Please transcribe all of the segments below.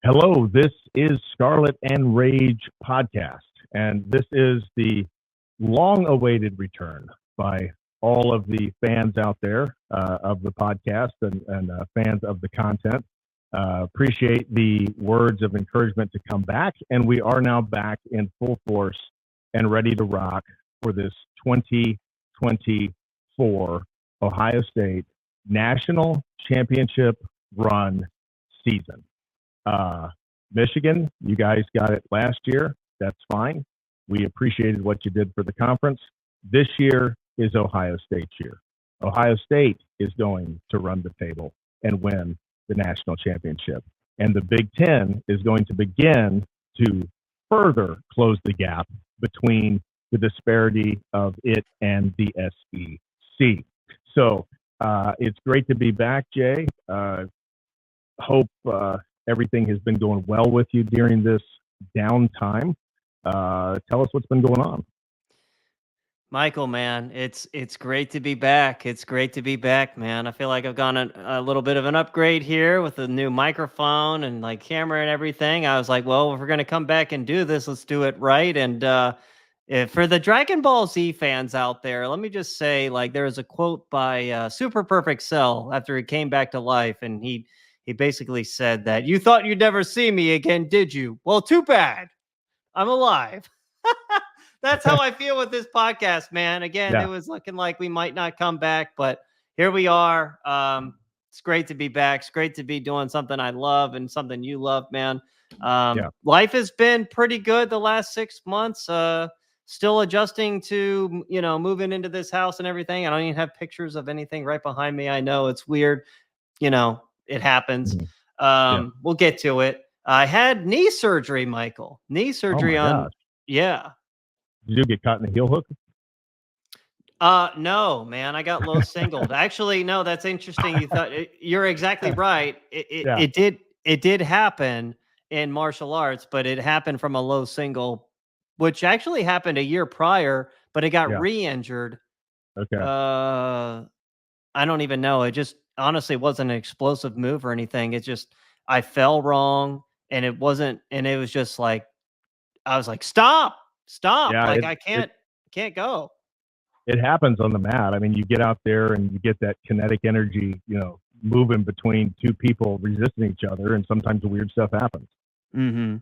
Hello, this is Scarlet and Rage podcast, and this is the long-awaited return by all of the fans out there of the podcast and fans of the content. Appreciate the words of encouragement to come back, and we are now back in full force and ready to rock for this 2024 Ohio State National Championship run season. Michigan, you guys got it last year. That's fine. We appreciated what you did for the conference. This year is Ohio State's year. Ohio State is going to run the table and win the national championship. And the Big Ten is going to begin to further close the gap between the disparity of it and the SEC. So it's great to be back, Jay. Hope everything has been going well with you during this downtime. Tell us what's been going on. Michael, man, it's great to be back. It's great to be back, man. I feel like I've gone a little bit of an upgrade here with the new microphone and like camera and everything. I was like, well, if we're gonna come back and do this, let's do it right. And for the Dragon Ball Z fans out there, let me just say, like, there was a quote by Super Perfect Cell after he came back to life, and he basically said that you thought you'd never see me again, did you? Well, too bad. I'm alive. That's how I feel with this podcast, man. Again, It was looking like we might not come back, but here we are. It's great to be back. It's great to be doing something I love and something you love, man. Life has been pretty good the last 6 months. Still adjusting to, moving into this house and everything. I don't even have pictures of anything right behind me. I know it's weird. It happens. We'll get to it. I had knee surgery, Michael. Knee surgery on. Yeah. Did you get caught in the heel hook? No, man. I got low singled. Actually, no. That's interesting. You're exactly right. It did happen in martial arts, but it happened from a low single, which actually happened a year prior, but it got re-injured. Okay. I don't even know. It just honestly wasn't an explosive move or anything. It's just I fell wrong, and it wasn't. And it was just like I was like, stop. Yeah, like I can't go. It happens on the mat. I mean, you get out there and you get that kinetic energy, moving between two people resisting each other, and sometimes weird stuff happens. Mm-hmm.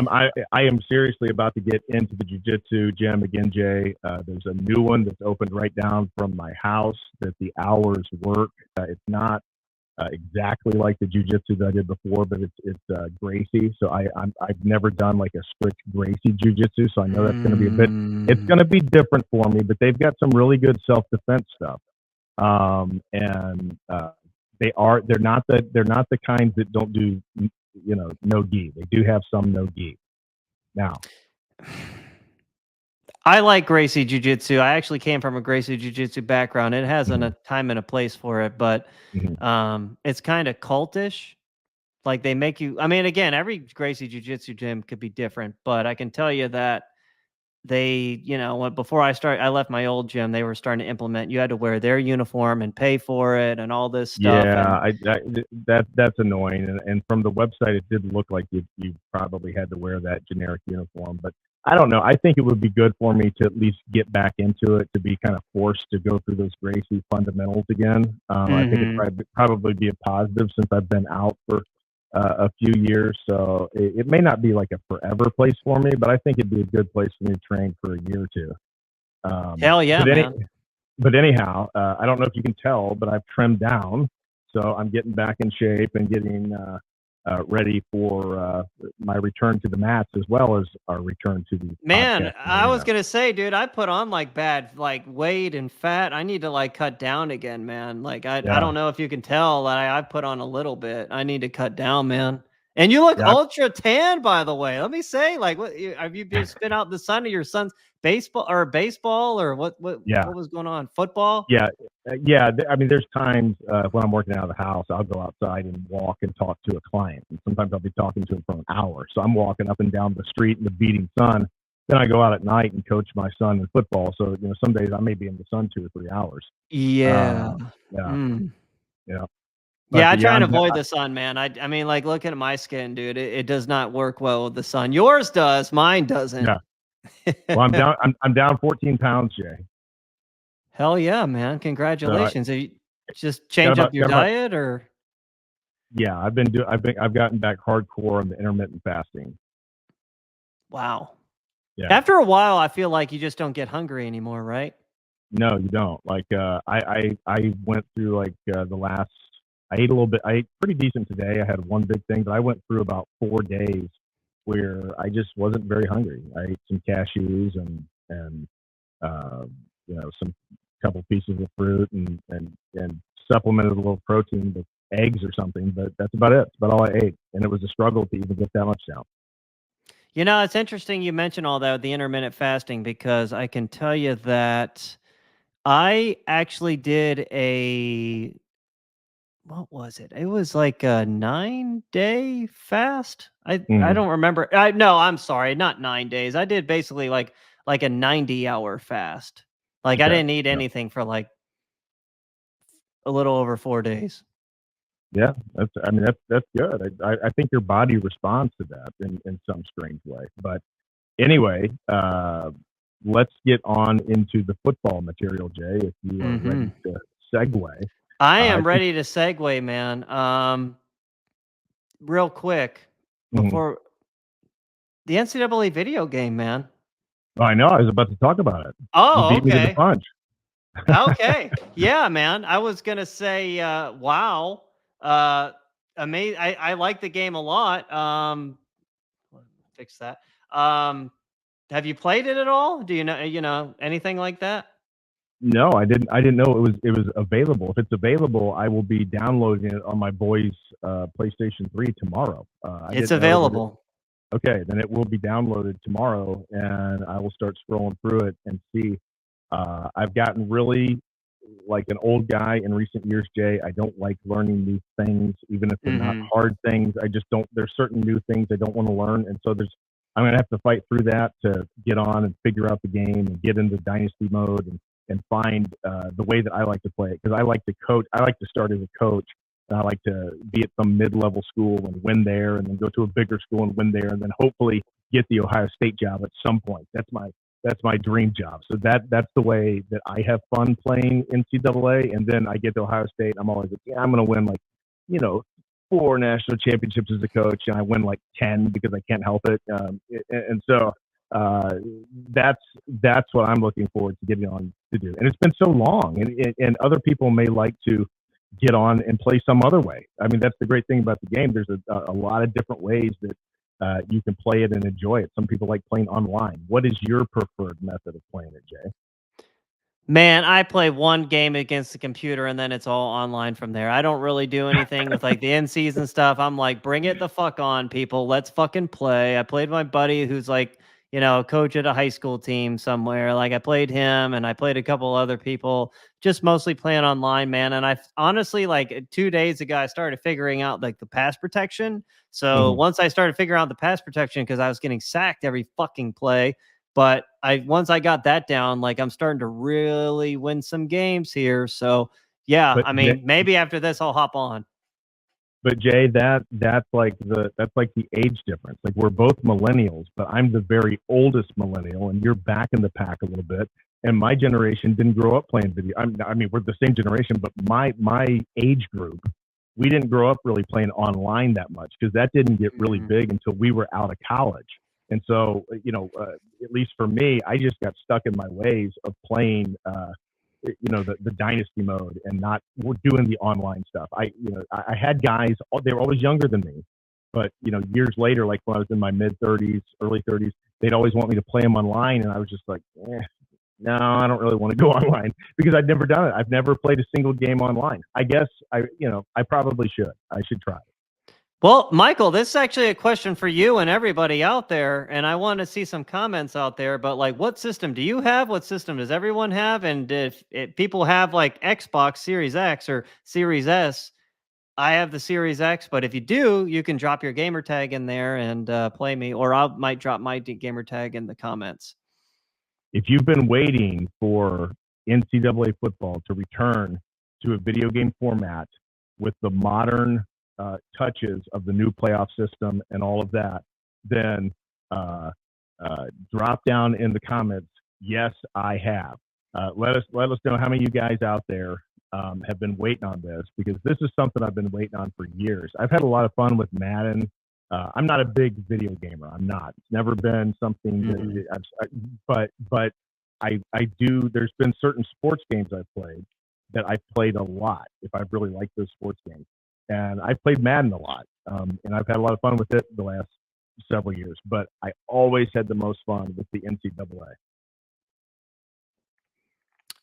I am seriously about to get into the jiu-jitsu gym again, Jay. There's a new one that's opened right down from my house that the hours work. It's not exactly like the jiu-jitsu that I did before, but it's Gracie. So I've never done like a strict Gracie jiu-jitsu, so I know that's going to be it's going to be different for me. But they've got some really good self-defense stuff, and they're not the kinds that don't do no gi. They do have some no gi. Now, I like Gracie Jiu-Jitsu. I actually came from a Gracie Jiu-Jitsu background. It has a time and a place for it, but it's kind of cultish. Like they make you, I mean, again, every Gracie Jiu-Jitsu gym could be different, but I can tell you that they, before I left my old gym, they were starting to implement, you had to wear their uniform and pay for it and all this stuff. Yeah, that's annoying. And from the website, it did look like you probably had to wear that generic uniform, but I don't know. I think it would be good for me to at least get back into it, to be kind of forced to go through those Gracie fundamentals again. I think it'd probably be a positive since I've been out for a few years. So it may not be like a forever place for me, but I think it'd be a good place for me to train for a year or two. Hell yeah, man. But anyhow, I don't know if you can tell, but I've trimmed down. So I'm getting back in shape and getting ready for my return to the mats, as well as our return to the man. I was gonna say, dude, I put on like bad weight and fat. I need to cut down again, man. I don't know if you can tell that I put on a little bit. I need to cut down, man. And you look ultra tan, by the way. Let me say, what have you been out in the sun of your son's baseball or what was going on? Football? Yeah. I mean, there's times when I'm working out of the house, I'll go outside and walk and talk to a client. And sometimes I'll be talking to him for an hour. So I'm walking up and down the street in the beating sun. Then I go out at night and coach my son in football. So, some days I may be in the sun 2 or 3 hours. Yeah. Yeah. Yeah, I try and avoid the sun, man. I mean, like, looking at my skin, dude, it does not work well with the sun. Yours does, mine doesn't. Yeah. Well, I'm down 14 pounds, Jay. Hell yeah, man! Congratulations. Have you just change about, up your diet, or? Yeah, I've gotten back hardcore on the intermittent fasting. Wow. Yeah. After a while, I feel like you just don't get hungry anymore, right? No, you don't. Like I went through like the last. I ate a little bit. I ate pretty decent today. I had one big thing, but I went through about 4 days where I just wasn't very hungry. I ate some cashews and uh, some couple pieces of fruit and supplemented a little protein with eggs or something. But that's about it. That's about all I ate, and it was a struggle to even get that much down. You know, it's interesting you mentioned all that with the intermittent fasting, because I can tell you that I actually did what was it? It was like a 9-day fast. I don't remember. No, I'm sorry, not 9 days. I did basically like a 90-hour fast. Like, I Okay. didn't eat anything for like a little over 4 days. Yeah, that's good. I think your body responds to that in some strange way. But anyway, let's get on into the football material, Jay, if you are ready to segue. I am ready to segue, man. Real quick, before the NCAA video game, man. Oh, I know. I was about to talk about it. Oh, you beat me to the punch. Okay. Yeah, man. I was gonna say, wow. Amazing. I like the game a lot. Fix that. Have you played it at all? Do you know anything like that? No, I didn't. I didn't know it was available. If it's available, I will be downloading it on my boy's PlayStation 3 tomorrow. It's available. Okay, then it will be downloaded tomorrow, and I will start scrolling through it and see. I've gotten really like an old guy in recent years, Jay. I don't like learning new things, even if they're not hard things. I just don't. There's certain new things I don't want to learn, and so I'm gonna have to fight through that to get on and figure out the game and get into dynasty mode and find the way that I like to play it, because I like to coach. I like to start as a coach. And I like to be at some mid-level school and win there, and then go to a bigger school and win there, and then hopefully get the Ohio State job at some point. That's my dream job. So that's the way that I have fun playing NCAA. And then I get to Ohio State, and I'm always like, yeah, I'm going to win 4 national championships as a coach, and I win like 10 because I can't help it. And so that's what I'm looking forward to getting on to do. And it's been so long, and other people may like to get on and play some other way. I mean, that's the great thing about the game. There's a lot of different ways that you can play it and enjoy it. Some people like playing online. What is your preferred method of playing it, Jay? Man, I play one game against the computer, and then it's all online from there. I don't really do anything with like the in-season stuff. I'm like, bring it the fuck on, people. Let's fucking play. I played my buddy who's like, coach at a high school team somewhere. Like, I played him, and I played a couple other people, just mostly playing online, man. And I honestly, like 2 days ago, I started figuring out like the pass protection. So once I started figuring out the pass protection, because I was getting sacked every fucking play. But once I got that down, like, I'm starting to really win some games here. So yeah, But I mean, maybe after this I'll hop on. But Jay, that's like the age difference. Like, we're both millennials, but I'm the very oldest millennial, and you're back in the pack a little bit. And my generation didn't grow up playing video. I mean, we're the same generation, but my age group, we didn't grow up really playing online that much, because that didn't get really big until we were out of college. And so, at least for me, I just got stuck in my ways of playing, the dynasty mode and not doing the online stuff. I had guys, they were always younger than me, but years later, like when I was in my mid 30s, early 30s, they'd always want me to play them online, and I was just like, no, I don't really want to go online, because I'd never done it. I've never played a single game online. I guess I probably should. I should try. Well, Michael, this is actually a question for you and everybody out there, and I want to see some comments out there. But like, what system do you have? What system does everyone have? And if people have like Xbox Series X or Series S, I have the Series X. But if you do, you can drop your gamer tag in there and play me, or I might drop my gamer tag in the comments. If you've been waiting for NCAA football to return to a video game format, with the modern touches of the new playoff system and all of that, then drop down in the comments. Yes, I have. Let us know how many of you guys out there have been waiting on this, because this is something I've been waiting on for years. I've had a lot of fun with Madden. I'm not a big video gamer. I'm not. It's never been something that but I do. There's been certain sports games I've played that I've played a lot if I've really liked those sports games. And I've played Madden a lot, and I've had a lot of fun with it the last several years. But I always had the most fun with the NCAA.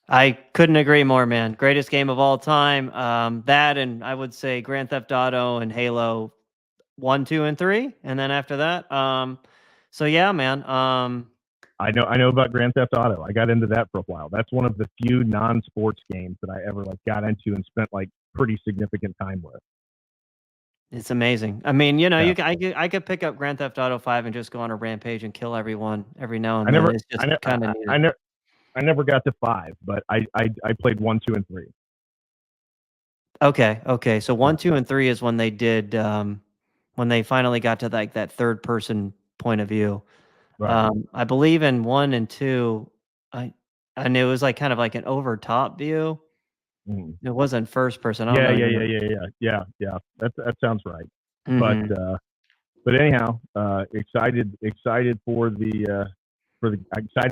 I couldn't agree more, man. Greatest game of all time. That, and I would say Grand Theft Auto and Halo 1, 2, and 3. And then after that, so yeah, man. I know about Grand Theft Auto. I got into that for a while. That's one of the few non-sports games that I ever got into and spent pretty significant time with. It's amazing. I mean, I could pick up Grand Theft Auto 5 and just go on a rampage and kill everyone every now and then. It's just kind of neat. I never got to 5, but I played 1, 2, and 3. Okay. So 1, 2, and 3 is when they did when they finally got to that third person point of view. Right. I believe in 1 and 2, I knew it was kind of like an over top view. It wasn't first person. Yeah. That sounds right. But anyhow, excited excited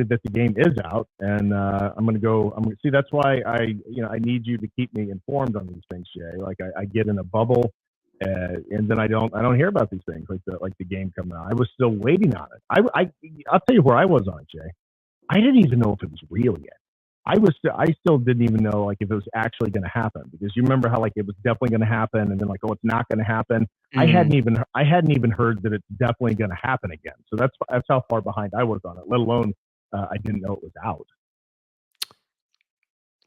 that the game is out, and I'm gonna see. That's why I need you to keep me informed on these things, Jay. I get in a bubble, and then I don't hear about these things like the game coming out. I was still waiting on it. I'll tell you where I was on it, Jay. I didn't even know if it was real yet. I still didn't even know if it was actually going to happen, because you remember how it was definitely going to happen, and then it's not going to happen. I hadn't even heard that it's definitely going to happen again. So that's how far behind I was on it. Let alone I didn't know it was out.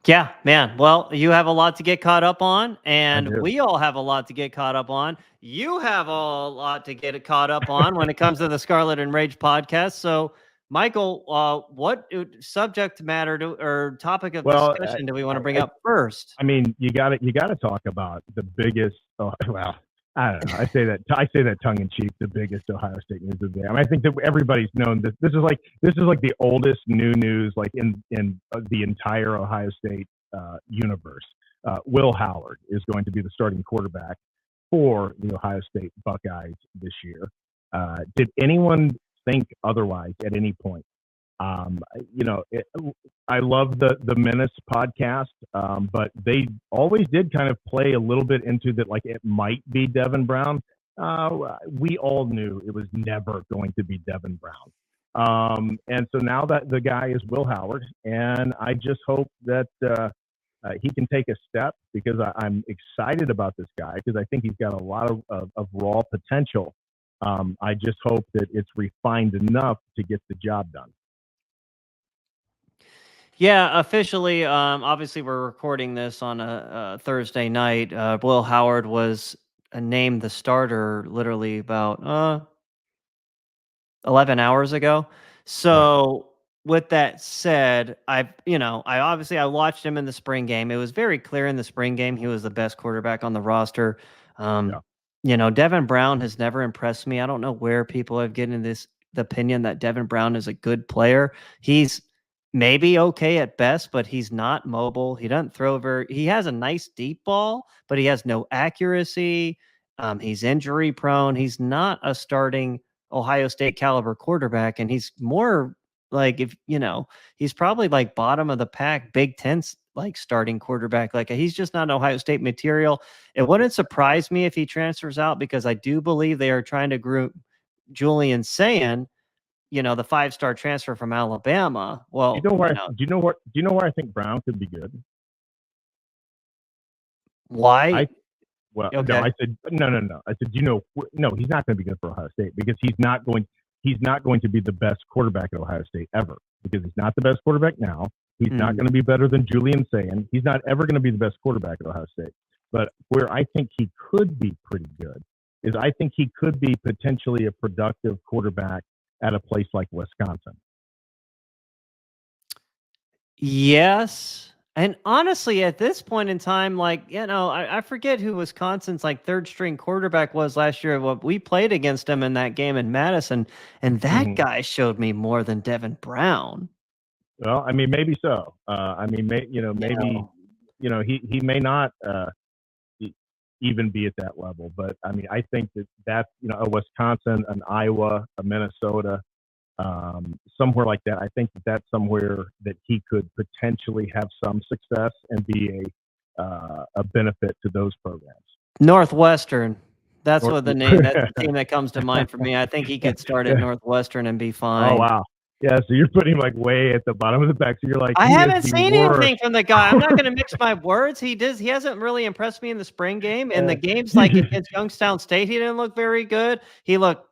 Yeah, man. Well, you have a lot to get caught up on, and we all have a lot to get caught up on. You have a lot to get caught up on when it comes to the Scarlet and Rage podcast. So, Michael, what subject matter or topic of discussion do we want to bring up first? I mean, you got to talk about the biggest. I don't know. I say that tongue in cheek. The biggest Ohio State news of the day. I mean, I think that everybody's known this. This is like the oldest new news in the entire Ohio State universe. Will Howard is going to be the starting quarterback for the Ohio State Buckeyes this year. Did anyone think otherwise at any point? I love the Menace podcast, but they always did kind of play a little bit into that, it might be Devin Brown. We all knew it was never going to be Devin Brown. And so now that the guy is Will Howard, and I just hope that he can take a step, because I'm excited about this guy, because I think he's got a lot of raw potential. I just hope that it's refined enough to get the job done. Yeah, officially, obviously we're recording this on a Thursday night. Will Howard was named the starter literally about 11 hours ago. So with that said, I watched him in the spring game. It was very clear in the spring game he was the best quarterback on the roster. Devin Brown has never impressed me. I don't know where people have gotten the opinion that Devin Brown is a good player. He's maybe okay at best, but he's not mobile. He doesn't throw he has a nice deep ball, but he has no accuracy. He's injury prone. He's not a starting Ohio State caliber quarterback. And he's more he's probably bottom of the pack, Big Ten, starting quarterback. He's just not Ohio State material. It wouldn't surprise me if he transfers out, because I do believe they are trying to group Julian Sayin, the 5-star transfer from Alabama. Well, do you know where I think Brown could be good? Why? No, I said no. I said, no, he's not going to be good for Ohio State, because he's not going to be the best quarterback at Ohio State ever, because he's not the best quarterback now. He's not going to be better than Julian Sayin. He's not ever going to be the best quarterback at Ohio State. But where I think he could be pretty good is I think he could be potentially a productive quarterback at a place like Wisconsin. Yes. And honestly, at this point in time, like, I forget who Wisconsin's like third string quarterback was last year. What we played against him in that game in Madison, and that Mhm. guy showed me more than Devin Brown. Well, I mean, maybe so. I mean, maybe, know. he may not e- even be at that level, but I mean, I think that's, a Wisconsin, an Iowa, a Minnesota, somewhere like that. I think that's somewhere that he could potentially have some success and be a benefit to those programs. Northwestern. That's Or, what that's the team that comes to mind for me. I think he could start at yeah. Northwestern and be Oh fine. wow. Yeah, so you're putting him like way at the bottom of the pack. So you're like, I he is haven't the seen worst. anything from the guy. I'm not going to mix my words. He hasn't really impressed me in the spring game. In the games like against Youngstown State, he didn't look very good. He looked,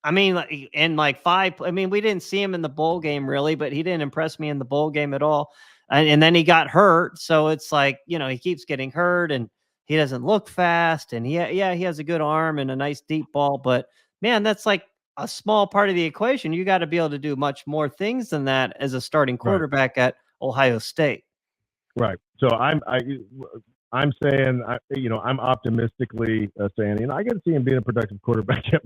I mean, in like five. I mean, we didn't see him in the bowl game really, but he didn't impress me in the bowl game at all. And then he got hurt, so it's like, he keeps getting hurt, and he doesn't look fast. And he has a good arm and a nice deep ball, but man, that's like a small part of the equation. You got to be able to do much more things than that as a starting Right. quarterback at Ohio State. Right. So I'm saying, I'm optimistically saying, I can see him being a productive quarterback at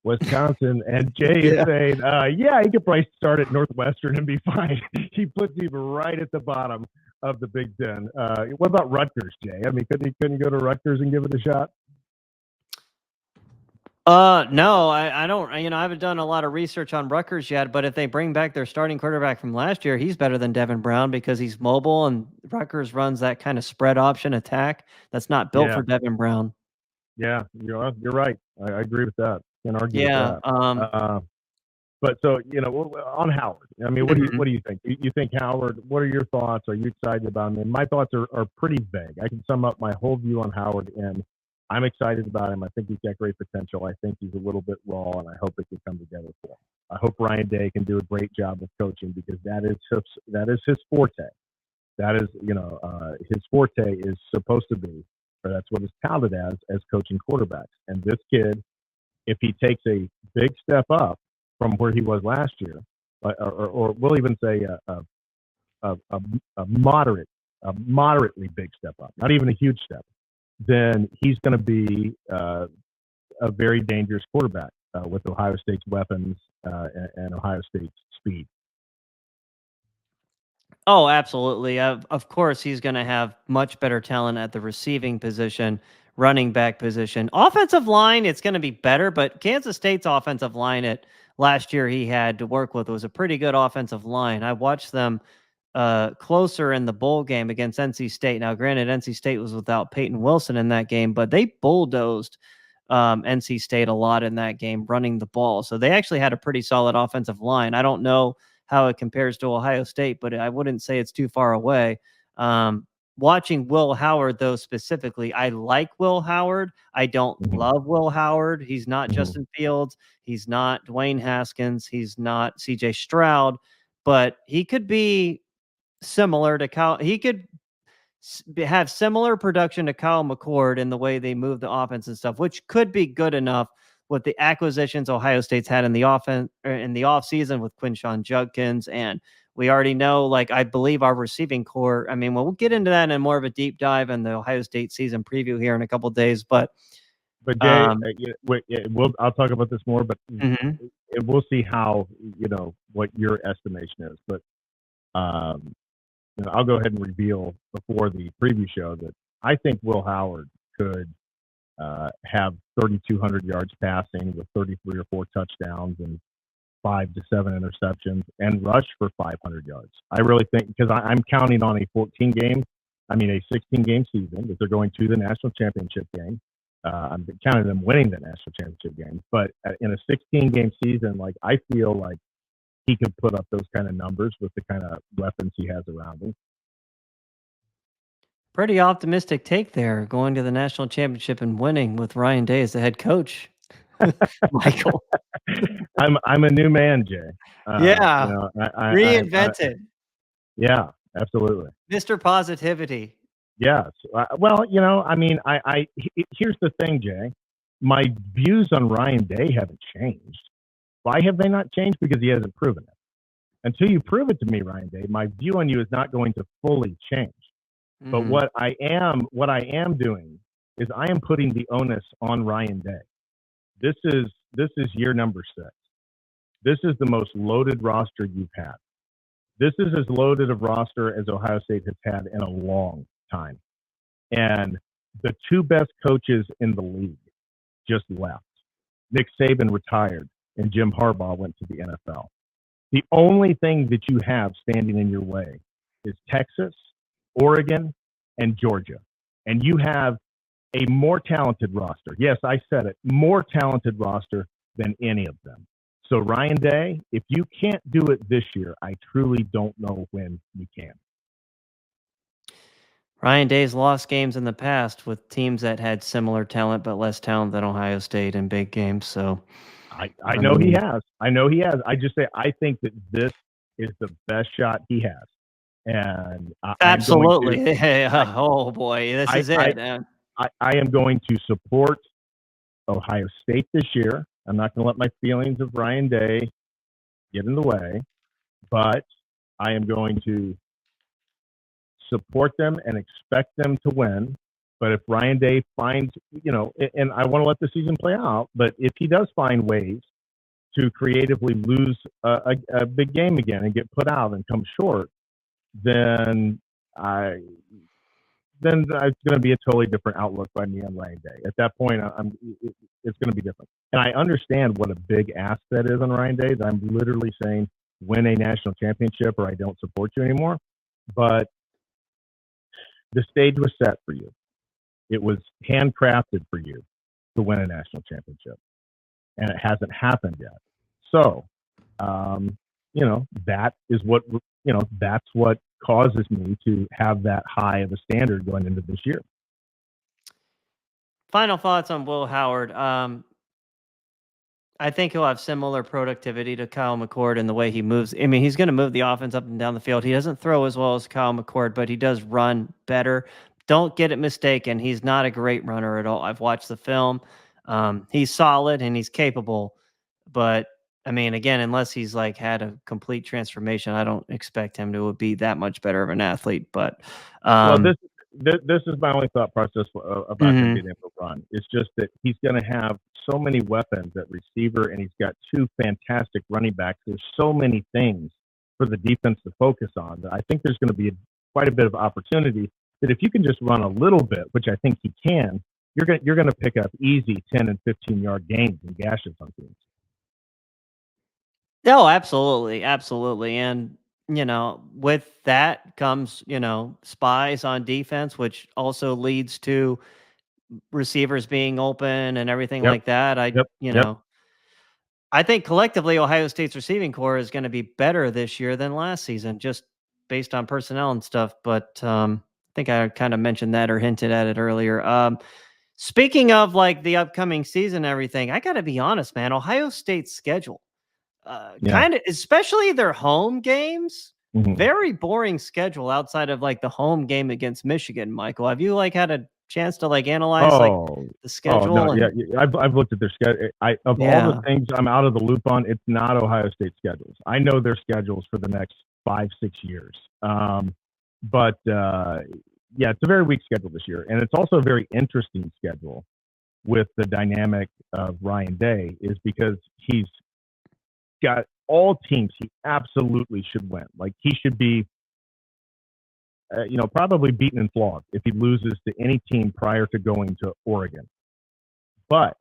Wisconsin. And Jay is saying, he could probably start at Northwestern and be fine. He puts him right at the bottom of the Big Ten. What about Rutgers, Jay? I mean, couldn't go to Rutgers and give it a shot? No, I don't. I haven't done a lot of research on Rutgers yet, but if they bring back their starting quarterback from last year, he's better than Devin Brown because he's mobile, and Rutgers runs that kind of spread option attack that's not built for Devin Brown. Yeah, you're right. I agree with that. Can't argue with Yeah. that. But so, on Howard, I mean, what do you think? You think Howard? What are your thoughts? Are you excited about him? And my thoughts are pretty vague. I can sum up my whole view on Howard in I'm excited about him. I think he's got great potential. I think he's a little bit raw, and I hope it can come together for him. I hope Ryan Day can do a great job of coaching because that is his forte. That is, his forte is supposed to be, or that's what he's touted as coaching quarterbacks. And this kid, if he takes a big step up from where he was last year, or we'll even say a moderately big step up, not even a huge step, then he's going to be a very dangerous quarterback with Ohio State's weapons and Ohio State's speed. Oh, absolutely. Of course, he's going to have much better talent at the receiving position, running back position. Offensive line, it's going to be better, but Kansas State's offensive line at last year he had to work with was a pretty good offensive line. I watched them closer in the bowl game against NC State. Now, granted, NC State was without Peyton Wilson in that game, but they bulldozed NC State a lot in that game running the ball. So they actually had a pretty solid offensive line. I don't know how it compares to Ohio State, but I wouldn't say it's too far away. Watching Will Howard, though, specifically, I like Will Howard. I don't love Will Howard. He's not Justin Fields. He's not Dwayne Haskins. He's not CJ Stroud, but he could be similar to Kyle. He could have similar production to Kyle McCord in the way they move the offense and stuff, which could be good enough with the acquisitions Ohio State's had in the offense in the offseason with Quinshon Judkins. And we already know, like, I believe our receiving core. I mean, we'll get into that in more of a deep dive in the Ohio State season preview here in a couple of days. But Jay, I'll talk about this more, but we'll see how what your estimation is. But I'll go ahead and reveal before the preview show that I think Will Howard could have 3,200 yards passing with 33 or 4 touchdowns and 5 to 7 interceptions and rush for 500 yards. I really think because I'm counting on a 16 game season that they're going to the national championship game. I'm counting them winning the national championship game, but in a 16 game season, like I feel like he could put up those kind of numbers with the kind of weapons he has around him. Pretty optimistic take there, going to the national championship and winning with Ryan Day as the head coach. Michael, I'm a new man, Jay. Reinvented. Yeah, absolutely. Mr. Positivity. Yes. Well, I mean, here's the thing, Jay. My views on Ryan Day haven't changed. Why have they not changed? Because he hasn't proven it. until you prove it to me, Ryan Day, my view on you is not going to fully change. But what I am doing is I am putting the onus on Ryan Day. This is year number 6. This is the most loaded roster you've had. This is as loaded a roster as Ohio State has had in a long time. And the 2 best coaches in the league just left. Nick Saban retired, and Jim Harbaugh went to the NFL. The only thing that you have standing in your way is Texas, Oregon, and Georgia. And you have a more talented roster. Yes, I said it, more talented roster than any of them. So, Ryan Day, if you can't do it this year, I truly don't know when you can. Ryan Day's lost games in the past with teams that had similar talent but less talent than Ohio State in big games. So I know he has. I know he has. I just say I think that this is the best shot he has. And absolutely. Oh boy, this is it. I am going to support Ohio State this year. I'm not going to let my feelings of Ryan Day get in the way, but I am going to support them and expect them to win. But if Ryan Day finds, and I want to let the season play out, but if he does find ways to creatively lose a big game again and get put out and come short, then it's going to be a totally different outlook by me on Ryan Day. At that point, it's going to be different. And I understand what a big ask that is on Ryan Day. That I'm literally saying, win a national championship or I don't support you anymore. But the stage was set for you. It was handcrafted for you to win a national championship. And it hasn't happened yet. So, that is what, that's what causes me to have that high of a standard going into this year. Final thoughts on Will Howard. I think he'll have similar productivity to Kyle McCord in the way he moves. I mean, he's going to move the offense up and down the field. He doesn't throw as well as Kyle McCord, but he does run better. Don't get it mistaken. He's not a great runner at all. I've watched the film. He's solid and he's capable, but I mean, again, unless he's had a complete transformation, I don't expect him to be that much better of an athlete. But this is my only thought process about him being able to run. It's just that he's going to have so many weapons at receiver, and he's got 2 fantastic running backs. There's so many things for the defense to focus on that I think there's going to be quite a bit of opportunity. That if you can just run a little bit, which I think he can, you're going to pick up easy 10 and 15-yard gains and gashes on teams. Oh, absolutely. Absolutely. And, with that comes, spies on defense, which also leads to receivers being open and everything like that. I think collectively Ohio State's receiving core is going to be better this year than last season, just based on personnel and stuff. But I think I kind of mentioned that or hinted at it earlier. Speaking of the upcoming season and everything, I got to be honest, man, Ohio State's schedule. Kind of, especially their home games. Very boring schedule outside of the home game against Michigan. Michael, have you had a chance to analyze the schedule? Oh, no, I've looked at their schedule. All the things I'm out of the loop on, it's not Ohio State schedules. I know their schedules for the next 5-6 years. But it's a very weak schedule this year, and it's also a very interesting schedule with the dynamic of Ryan Day, is because he's got all teams he absolutely should win. He should be, probably beaten and flogged if he loses to any team prior to going to Oregon. But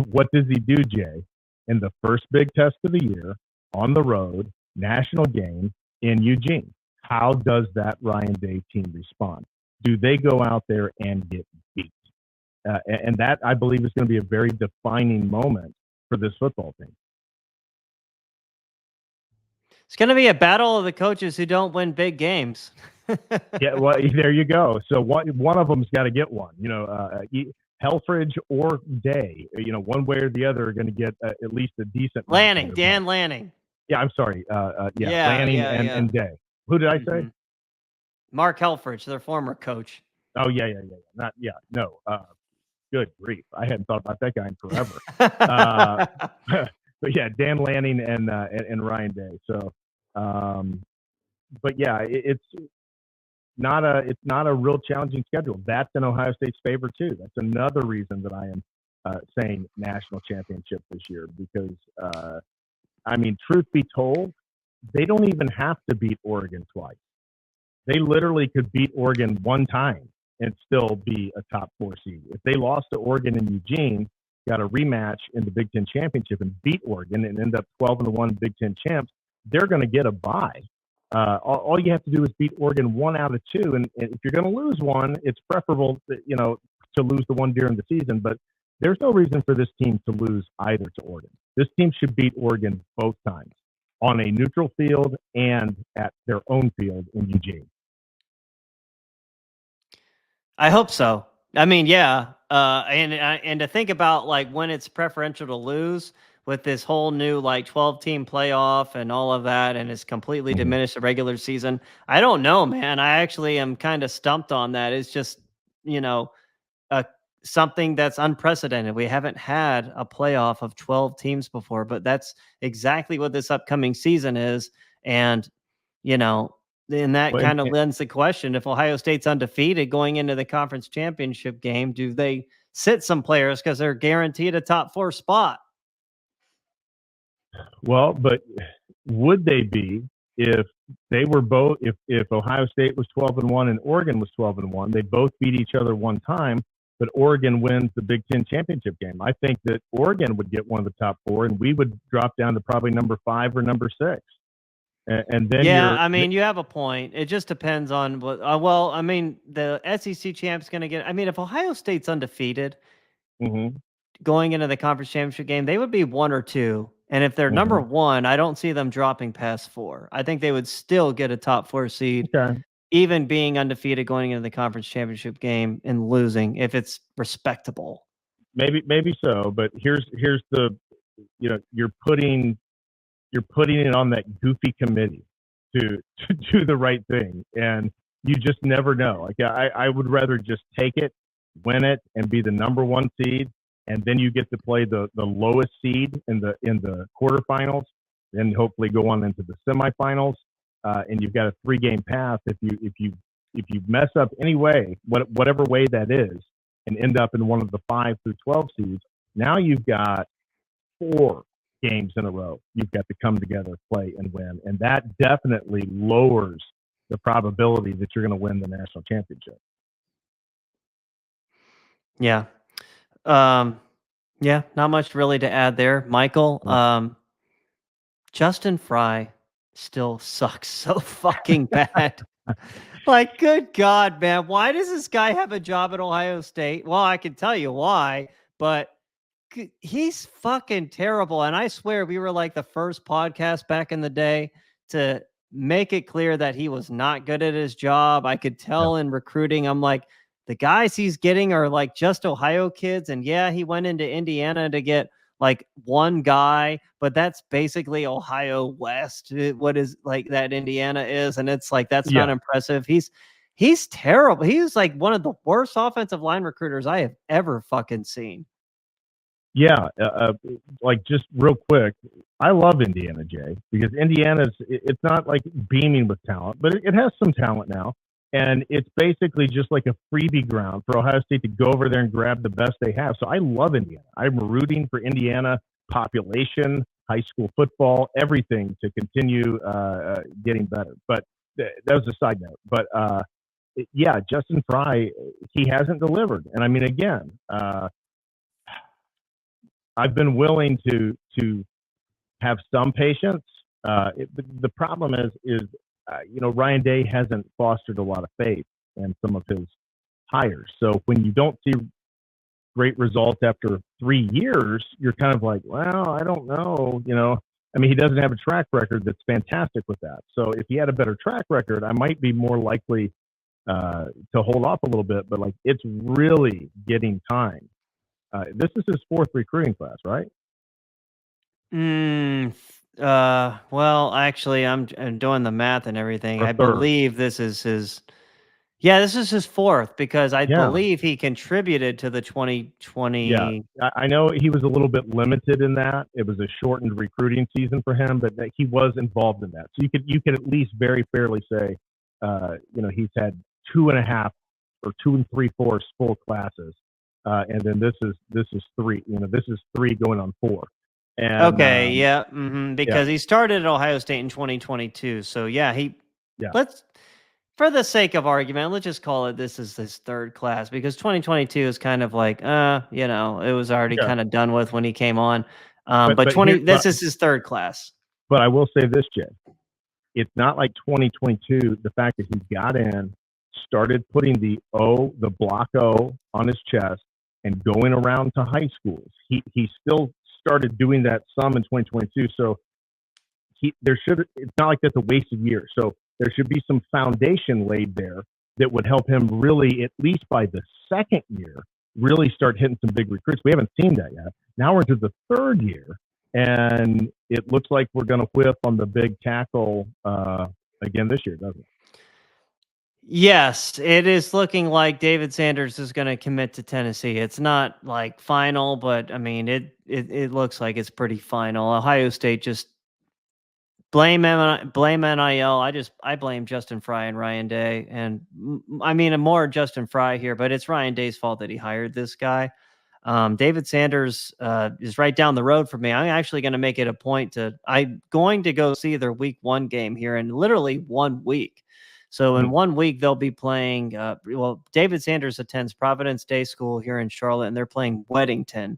what does he do, Jay, in the first big test of the year, on the road, national game in Eugene? How does that Ryan Day team respond? Do they go out there and get beat? And that, I believe, is going to be a very defining moment for this football team. It's going to be a battle of the coaches who don't win big games. Yeah, well, there you go. So one of them's got to get one. Helfrich or Day. One way or the other are going to get at least a decent. Dan Lanning. Yeah, I'm sorry. Lanning and Day. Who did I say? Mark Helfrich, their former coach. Oh yeah. Good grief! I hadn't thought about that guy in forever. But yeah, Dan Lanning and Ryan Day. So But yeah, it's not a real challenging schedule. That's in Ohio State's favor too. That's another reason that I am saying national championship this year because truth be told, they don't even have to beat Oregon twice. They literally could beat Oregon one time and still be a top 4 seed. If they lost to Oregon and Eugene, got a rematch in the Big Ten championship and beat Oregon and end up 12-1 Big Ten champs, they're going to get a bye. All you have to do is beat Oregon 1 out of 2, and if you're going to lose one, it's preferable to lose the one during the season. But there's no reason for this team to lose either to Oregon. This team should beat Oregon both times on a neutral field and at their own field in Eugene. I hope so. I mean, yeah, and to think about like when it's preferential to lose with this whole new like 12-team playoff and all of that, and it's completely diminished the regular season. I don't know, man. I actually am kind of stumped on that. It's just something that's unprecedented. We haven't had a playoff of 12 teams before, but that's exactly what this upcoming season is. And and that kind of lends the question, if Ohio State's undefeated going into the conference championship game, do they sit some players because they're guaranteed a top 4 spot? Well, but would they be if they were both, if Ohio State was 12-1 and Oregon was 12-1, they both beat each other one time, but Oregon wins the Big Ten championship game? I think that Oregon would get one of the top 4 and we would drop down to probably number 5 or number 6. And then you have a point. It just depends on what. The SEC champ's going to get. If Ohio State's undefeated going into the conference championship game, they would be 1 or 2. And if they're number 1, I don't see them dropping past 4. I think they would still get a top 4 seed, even being undefeated going into the conference championship game and losing if it's respectable. Maybe so, but here's the, you're putting it on that goofy committee to do the right thing. And you just never know. Like I would rather just take it, win it, and be the number 1 seed. And then you get to play the lowest seed in the quarterfinals, then hopefully go on into the semifinals. And you've got a 3-game path. If you mess up any way, whatever way that is, and end up in one of the 5 through 12 seeds, now you've got 4 games in a row you've got to come together, play, and win. And that definitely lowers the probability that you're going to win the national championship. Yeah. Not much really to add there, Michael. Justin Fry still sucks so fucking bad. Like, good God, man. Why does this guy have a job at Ohio State? Well, I can tell you why, but he's fucking terrible. And I swear we were like the first podcast back in the day to make it clear that he was not good at his job. I could tell in recruiting. I'm like, the guys he's getting are like just Ohio kids. And yeah, he went into Indiana to get like one guy, but that's basically Ohio West. What is like that Indiana is. And it's like, that's not impressive. He's terrible. He was like one of the worst offensive line recruiters I have ever fucking seen. Yeah, like just real quick, I love Indiana, Jay, because it's not like beaming with talent, but it has some talent now. And it's basically just like a freebie ground for Ohio State to go over there and grab the best they have. So I love Indiana. I'm rooting for Indiana population, high school football, everything to continue getting better. But that was a side note. But Justin Fry, he hasn't delivered. And I mean, again, I've been willing to have some patience. The problem is Ryan Day hasn't fostered a lot of faith in some of his hires. So when you don't see great results after 3 years, you're kind of like, well, I don't know. He doesn't have a track record that's fantastic with that. So if he had a better track record, I might be more likely to hold off a little bit. But like, it's really getting time. This is his 4th recruiting class, right? Well, actually, I'm doing the math and everything. I believe this is his. Yeah, this is his fourth because I Yeah, believe he contributed to the yeah. 2020. I know he was a little bit limited in that. It was a shortened recruiting season for him, but that he was involved in that. So you could at least very fairly say, he's had 2.5 or 2 3/4 full classes, and then this is three. This is three going on four, and Okay, yeah, yeah, because he started at Ohio State in 2022. So yeah, yeah, let's for the sake of argument, let's just call it this is his third class because 2022 is kind of like, it was already yeah. kind of done with when he came on. But But but here, 20 this is his third class. but I will say this, Jay. It's not like 2022. The fact that he got in, started putting the block O on his chest, and going around to high schools. He still started doing that some in 2022. So it's not like that's a wasted year. So there should be some foundation laid there that would help him really, at least by the second year, really start hitting some big recruits. We haven't seen that yet. Now we're into the third year, and it looks like we're going to whiff on the big tackle again this year, doesn't it? Yes, it is looking like David Sanders is going to commit to Tennessee. It's not like final, but I mean it looks like it's pretty final. Ohio State just blame NIL. I blame Justin Fry and Ryan Day, and I mean more Justin Fry here, but it's Ryan Day's fault that he hired this guy. David Sanders is right down the road for me. I'm actually going to make it a point I'm going to go see their week 1 game here in literally 1 week. So in 1 week they'll be playing. David Sanders attends Providence Day School here in Charlotte, and they're playing Weddington.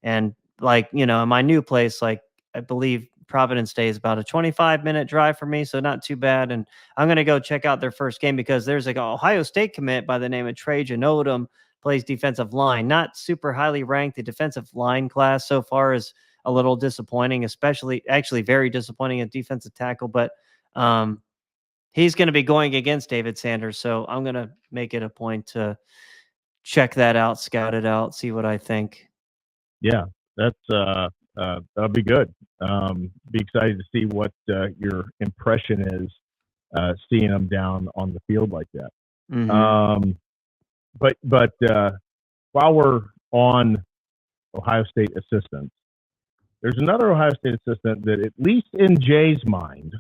And in my new place, I believe Providence Day is about a 25-minute drive for me, so not too bad. And I'm going to go check out their first game because there's an Ohio State commit by the name of Trajan Odom, plays defensive line, not super highly ranked. The defensive line class so far is a little disappointing, especially actually very disappointing at defensive tackle. But he's going to be going against David Sanders, so I'm going to make it a point to check that out, scout it out, see what I think. Yeah, that's that'll be good. Be excited to see what your impression is seeing them down on the field like that. Mm-hmm. But while we're on Ohio State assistants, there's another Ohio State assistant that, at least in Jay's mind,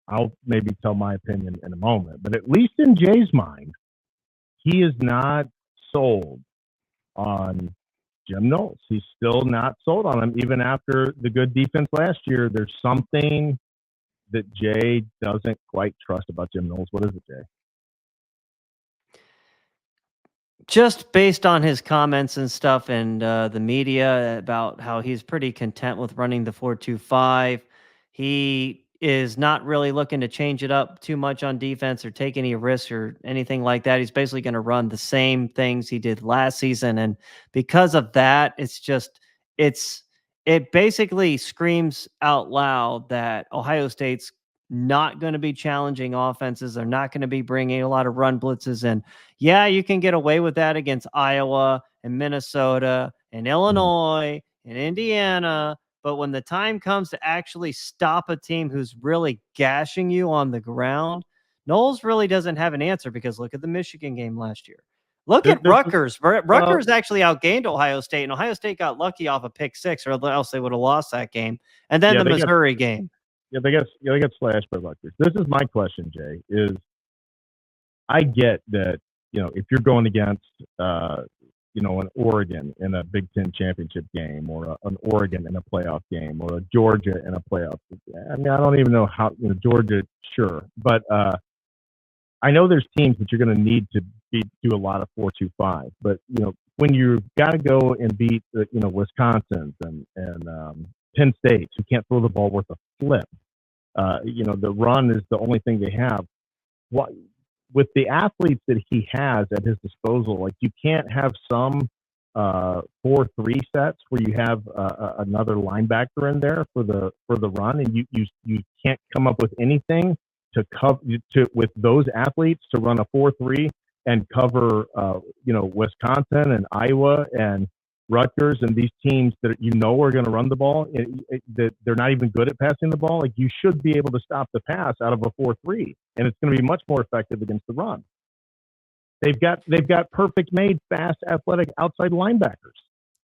I'll maybe tell my opinion in a moment, but at least in Jay's mind, he is not sold on Jim Knowles. He's still not sold on him, even after the good defense last year. There's something that Jay doesn't quite trust about Jim Knowles. What is it, Jay? Just based on his comments and stuff and the media about how he's pretty content with running the 4-2-5. He is not really looking to change it up too much on defense or take any risks or anything like that. He's basically going to run the same things he did last season. And because of that, it basically screams out loud that Ohio State's not going to be challenging offenses. They're not going to be bringing a lot of run blitzes in. Yeah, you can get away with that against Iowa and Minnesota and Illinois and Indiana. But when the time comes to actually stop a team who's really gashing you on the ground, Knowles really doesn't have an answer because look at the Michigan game last year. Look at Rutgers. Rutgers actually outgained Ohio State, and Ohio State got lucky off a pick six, or else they would have lost that game. And then the Missouri game. Yeah, they got slashed by Rutgers. This is my question, Jay. Is I get that if you're going against an Oregon in a Big Ten championship game, or an Oregon in a playoff game, or a Georgia in a playoff. I mean, I don't even know how Georgia, sure, but I know there's teams that you're going to need to do a lot of 4-2-5. But when you've got to go and beat Wisconsin and Penn State, who can't throw the ball worth a flip. The run is the only thing they have. What with the athletes that he has at his disposal, like you can't have some 4-3 sets where you have another linebacker in there for the run, and you can't come up with anything to cover with those athletes to run a 4-3 and cover Wisconsin and Iowa and Rutgers and these teams that are going to run the ball, that they're not even good at passing the ball. Like, you should be able to stop the pass out of a 4-3, and it's going to be much more effective against the run. They've got perfect made, fast, athletic outside linebackers.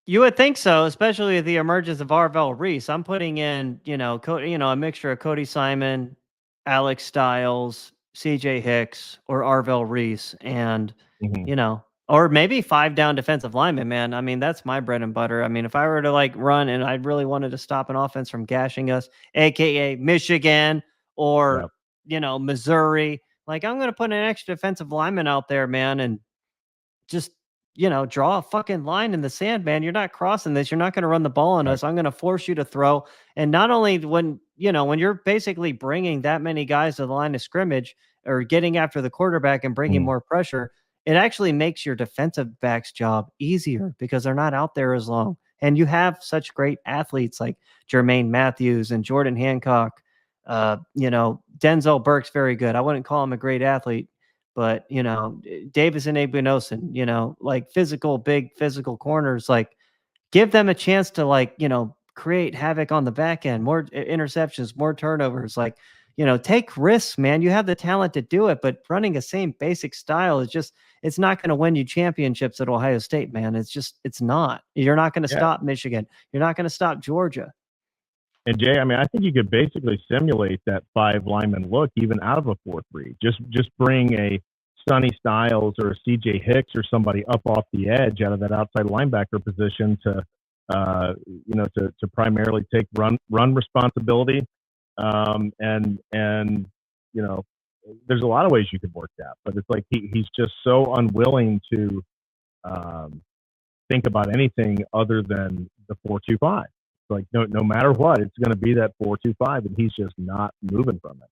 You would think so, especially with the emergence of Arvell Reese. I'm putting in, a mixture of Cody Simon, Alex Stiles, CJ Hicks, or Arvell Reese, and Mm-hmm. or maybe 5 down defensive linemen, man. I mean, that's my bread and butter. I mean, if I were to like run and I really wanted to stop an offense from gashing us, aka Michigan or Missouri, like I'm gonna put an extra defensive lineman out there, man, and just draw a fucking line in the sand, man. You're not crossing this. You're not going to run the ball on Right. us. I'm going to force you to throw. And not only when you're basically bringing that many guys to the line of scrimmage or getting after the quarterback and bringing more pressure, it actually makes your defensive back's job easier because they're not out there as long. And you have such great athletes like Jermaine Matthews and Jordan Hancock. Denzel Burke's very good. I wouldn't call him a great athlete, but Davis and Abunosin, like big physical corners, like give them a chance to create havoc on the back end, more interceptions, more turnovers, take risks, man. You have the talent to do it, but running the same basic style it's not going to win you championships at Ohio State, man. It's not. You're not going to stop Michigan. You're not going to stop Georgia. And Jay, I mean, I think you could basically simulate that 5 lineman look even out of a 4-3. Just bring a Sonny Styles or a CJ Hicks or somebody up off the edge out of that outside linebacker position to primarily take run responsibility. And there's a lot of ways you could work that, but it's like he's just so unwilling to think about anything other than the 4-2-5. Like no matter what, it's going to be that 4-2-5, and he's just not moving from it.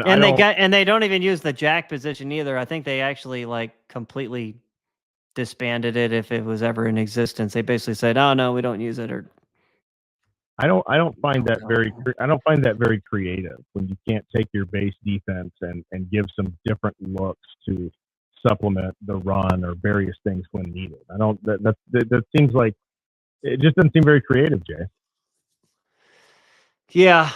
And they don't even use the jack position either. I think they actually completely disbanded it if it was ever in existence. They basically said, "Oh no, we don't use it." Or I don't find that very creative when you can't take your base defense and give some different looks to supplement the run or various things when needed. That seems like it just doesn't seem very creative, Jay. Yeah.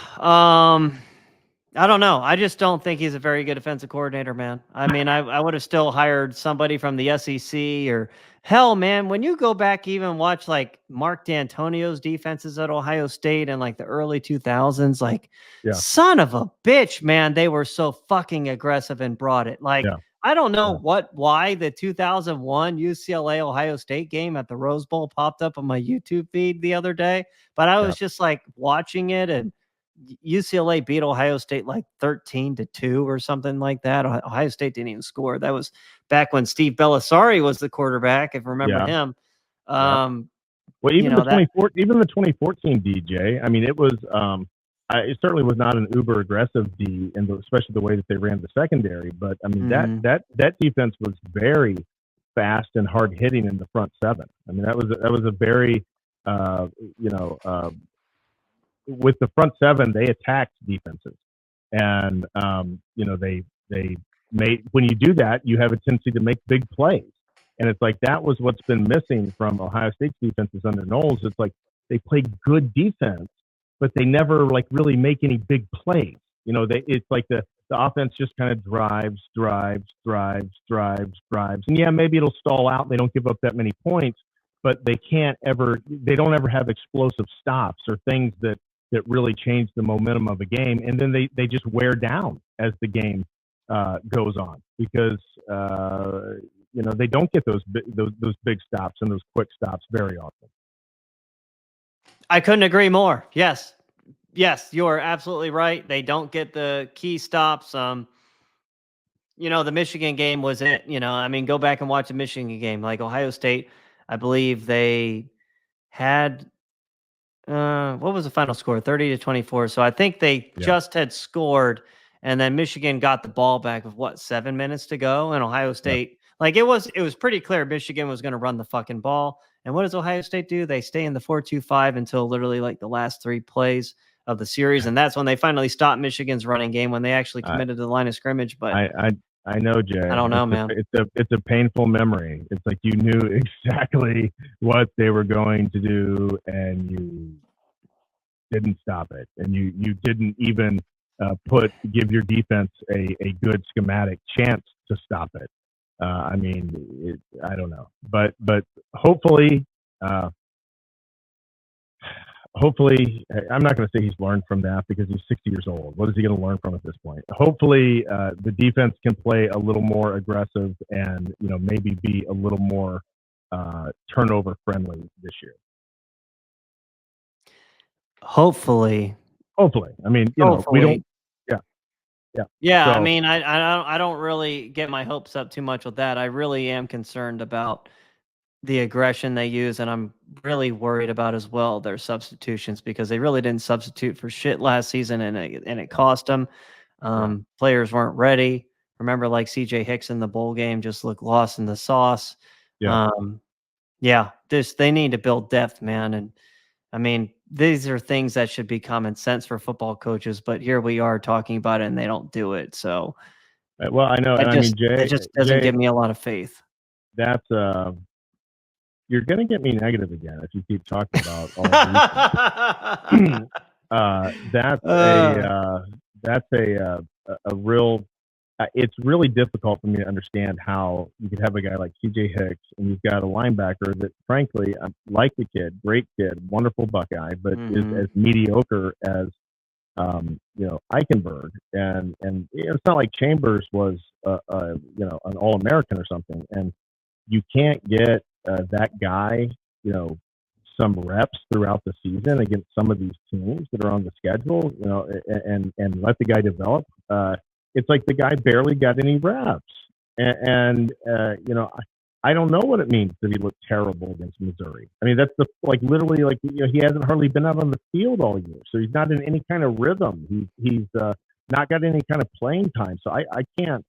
I don't know. I just don't think he's a very good defensive coordinator, man. I mean, I would have still hired somebody from the SEC or hell, man. When you go back, even watch Mark D'Antonio's defenses at Ohio State in the early 2000s, son of a bitch, man. They were so fucking aggressive and brought it. I don't know why the 2001 UCLA Ohio State game at the Rose Bowl popped up on my YouTube feed the other day, but I was just watching it, and UCLA beat Ohio State 13-2 or something like that. Ohio State didn't even score. That was back when Steve Bellisari was the quarterback, if you remember him. Well, even the 2014 DJ, I mean, it was it certainly was not an uber aggressive D, and especially the way that they ran the secondary. But I mean, that defense was very fast and hard hitting in the front seven. I mean, that was a very with the front seven, they attacked defenses, and they made, when you do that, you have a tendency to make big plays, and it's like that was what's been missing from Ohio State's defenses under Knowles. It's like they play good defense, but they never really make any big plays. It's like the offense just kind of drives, and maybe it'll stall out. They don't give up that many points, but they don't ever have explosive stops or things that really change the momentum of a game. And then they just wear down as the game goes on because, they don't get those big stops and those quick stops very often. I couldn't agree more. Yes, you're absolutely right. They don't get the key stops. The Michigan game was it. I mean, go back and watch the Michigan game. Ohio State, I believe they had what was the final score? 30-24. So I think they just had scored, and then Michigan got the ball back with 7 minutes to go, and Ohio State it was pretty clear Michigan was going to run the fucking ball. And what does Ohio State do? They stay in the 4-2-5 until literally the last 3 plays of the series, and that's when they finally stopped Michigan's running game, when they actually committed to the line of scrimmage. But I know, Jay. I don't know, man. It's a painful memory. It's like you knew exactly what they were going to do, and you didn't stop it, and you didn't even give your defense a good schematic chance to stop it. I mean, I don't know, but hopefully, hopefully, I'm not going to say he's learned from that because he's 60 years old. What is he going to learn from at this point? Hopefully, the defense can play a little more aggressive and maybe be a little more turnover friendly this year. Hopefully. I mean, we don't. Yeah. Yeah, I So, mean, I don't really get my hopes up too much with that. I really am concerned about the aggression they use, and I'm really worried about as well their substitutions because they really didn't substitute for shit last season, and it cost them. Players weren't ready. Remember, like CJ Hicks in the bowl game just looked lost in the sauce. yeah. They need to build depth, man. And I mean, these are things that should be common sense for football coaches, but here we are talking about it and they don't do it. So, well, I know, and I mean, it just doesn't give me a lot of faith. That's you're going to get me negative again if you keep talking about all these. That's a real. It's really difficult for me to understand how you could have a guy like CJ Hicks and you've got a linebacker that, frankly, I like the kid, great kid, wonderful Buckeye, but is as mediocre as Eichenberg, and it's not like Chambers was an All-American or something, and you can't get that guy some reps throughout the season against some of these teams that are on the schedule, and let the guy develop. It's like the guy barely got any reps, and I don't know what it means that he looked terrible against Missouri. I mean, that's literally he hasn't hardly been out on the field all year, so he's not in any kind of rhythm. He's not got any kind of playing time, so I can't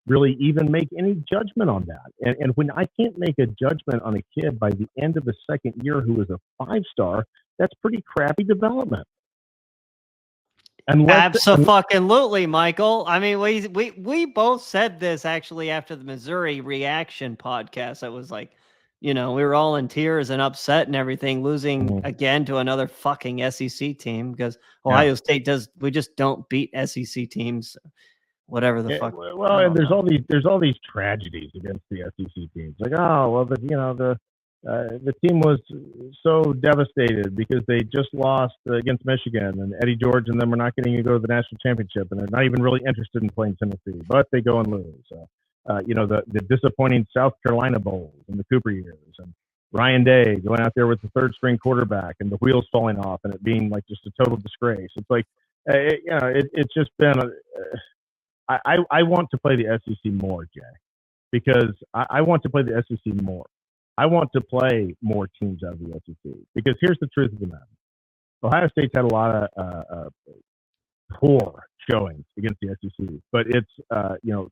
really even make any judgment on that. And when I can't make a judgment on a kid by the end of the second year who is a 5-star, that's pretty crappy development. Absolutely, Michael. I mean, we both said this actually after the Missouri reaction podcast. It was like, we were all in tears and upset and everything, losing again to another fucking SEC team because Ohio State we just don't beat SEC teams. Whatever the fuck. Well, and there's all these tragedies against the SEC teams. Like, oh well, the team was so devastated because they just lost against Michigan, and Eddie George and them are not getting to go to the national championship, and they're not even really interested in playing Tennessee, but they go and lose. The disappointing South Carolina Bowls in the Cooper years, and Ryan Day going out there with the third string quarterback and the wheels falling off and it being like just a total disgrace. It's like, it's just been I want to play the SEC more, Jay, because I want to play the SEC more. I want to play more teams out of the SEC because here's the truth of the matter. Ohio State's had a lot of poor showings against the SEC, but it's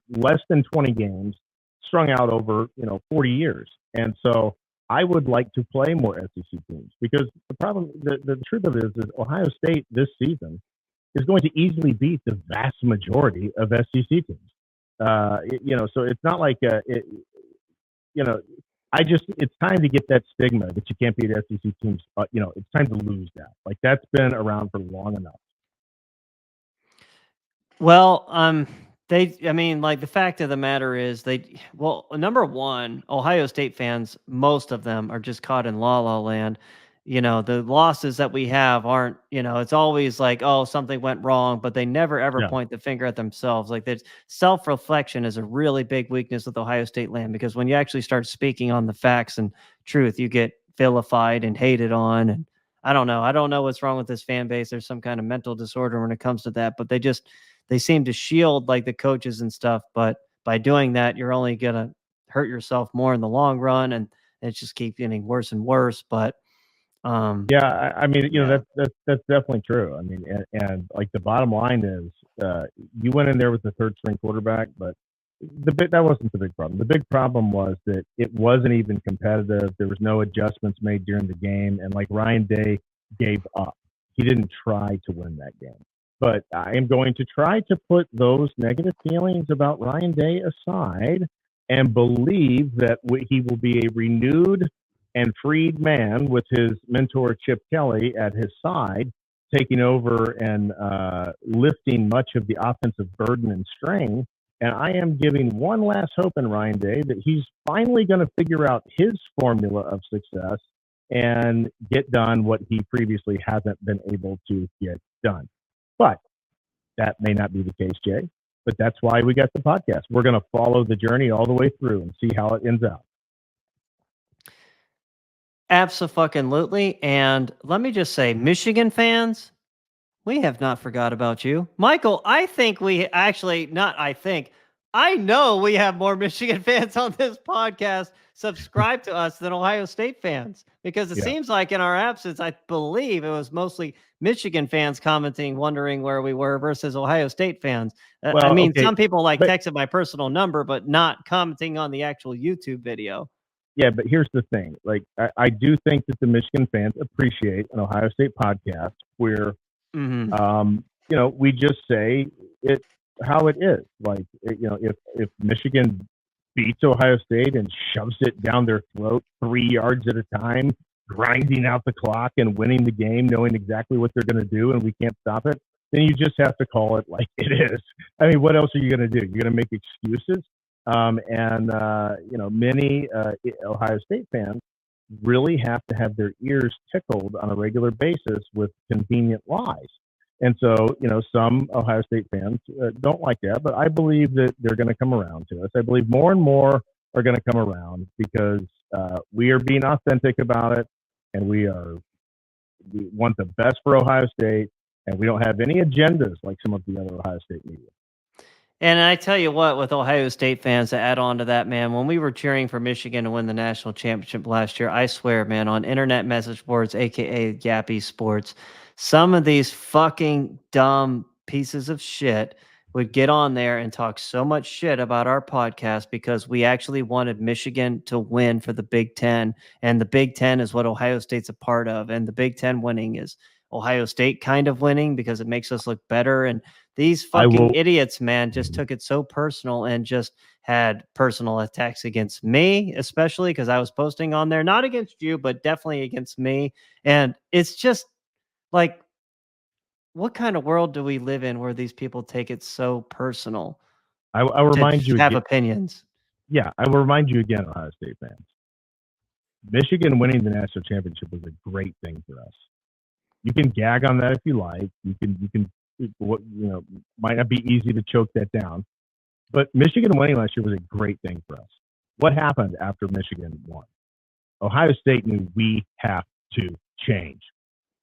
less than 20 games strung out over 40 years, and so I would like to play more SEC teams because the truth of it is Ohio State this season is going to easily beat the vast majority of SEC teams. So it's not like it's time to get that stigma that you can't beat SEC teams. It's time to lose that. Like that's been around for long enough. Well, the fact of the matter is number one, Ohio State fans, most of them are just caught in la la land. The losses that we have aren't, it's always like, oh, something went wrong, but they never ever point the finger at themselves. Like that self-reflection is a really big weakness with Ohio State land, because when you actually start speaking on the facts and truth, you get vilified and hated on. And I don't know what's wrong with this fan base. There's some kind of mental disorder when it comes to that, but they seem to shield like the coaches and stuff. But by doing that, you're only going to hurt yourself more in the long run. And it just keeps getting worse and worse. But that's definitely true. I mean, and like the bottom line is, you went in there with the third string quarterback, but that wasn't the big problem. The big problem was that it wasn't even competitive. There was no adjustments made during the game, and like Ryan Day gave up. He didn't try to win that game. But I am going to try to put those negative feelings about Ryan Day aside and believe that he will be a renewed and freed man with his mentor Chip Kelly at his side, taking over and lifting much of the offensive burden and strain. And I am giving one last hope in Ryan Day that he's finally going to figure out his formula of success and get done what he previously hasn't been able to get done. But that may not be the case, Jay. But that's why we got the podcast. We're going to follow the journey all the way through and see how it ends out. Abso-fucking-lutely. And let me just say, Michigan fans, we have not forgot about you. Michael, I think we actually, not I think, I know we have more Michigan fans on this podcast subscribe to us than Ohio State fans, because it seems like in our absence, I believe it was mostly Michigan fans commenting, wondering where we were versus Ohio State fans. Well, I mean, okay, some people but- texted my personal number, but not commenting on the actual YouTube video. Yeah, but here's the thing. Like, I do think that the Michigan fans appreciate an Ohio State podcast where, we just say it how it is. Like, if Michigan beats Ohio State and shoves it down their throat 3 yards at a time, grinding out the clock and winning the game, knowing exactly what they're going to do, and we can't stop it, then you just have to call it like it is. I mean, what else are you going to do? You're going to make excuses? Many Ohio State fans really have to have their ears tickled on a regular basis with convenient lies. And so, some Ohio State fans don't like that, but I believe that they're going to come around to us. I believe more and more are going to come around because we are being authentic about it, and we want the best for Ohio State, and we don't have any agendas like some of the other Ohio State media. And I tell you what, with Ohio State fans, to add on to that, man, when we were cheering for Michigan to win the national championship last year, I swear, man, on internet message boards, aka Yappy Sports, some of these fucking dumb pieces of shit would get on there and talk so much shit about our podcast because we actually wanted Michigan to win for the Big Ten. And the Big Ten is what Ohio State's a part of. And the Big Ten winning is Ohio State kind of winning because it makes us look better. And these fucking idiots, man, just took it so personal and just had personal attacks against me, especially because I was posting on there, not against you, but definitely against me. And it's just like, what kind of world do we live in where these people take it so personal? I'll remind you have again, opinions. Yeah, I will remind you again, Ohio State fans. Michigan winning the national championship was a great thing for us. You can gag on that if you like. You can might not be easy to choke that down, but Michigan winning last year was a great thing for us. What happened after Michigan won? Ohio State knew we have to change.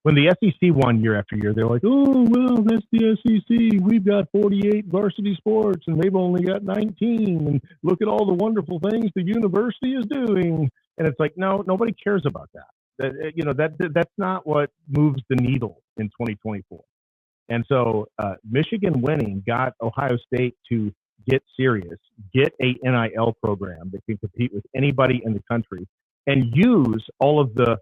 When the SEC won year after year, they're like, oh, well, that's the SEC. We've got 48 varsity sports, and they've only got 19. And look at all the wonderful things the university is doing. And it's like, no, nobody cares about that. That's not what moves the needle in 2024. And so Michigan winning got Ohio State to get serious, get a NIL program that can compete with anybody in the country, and use all of the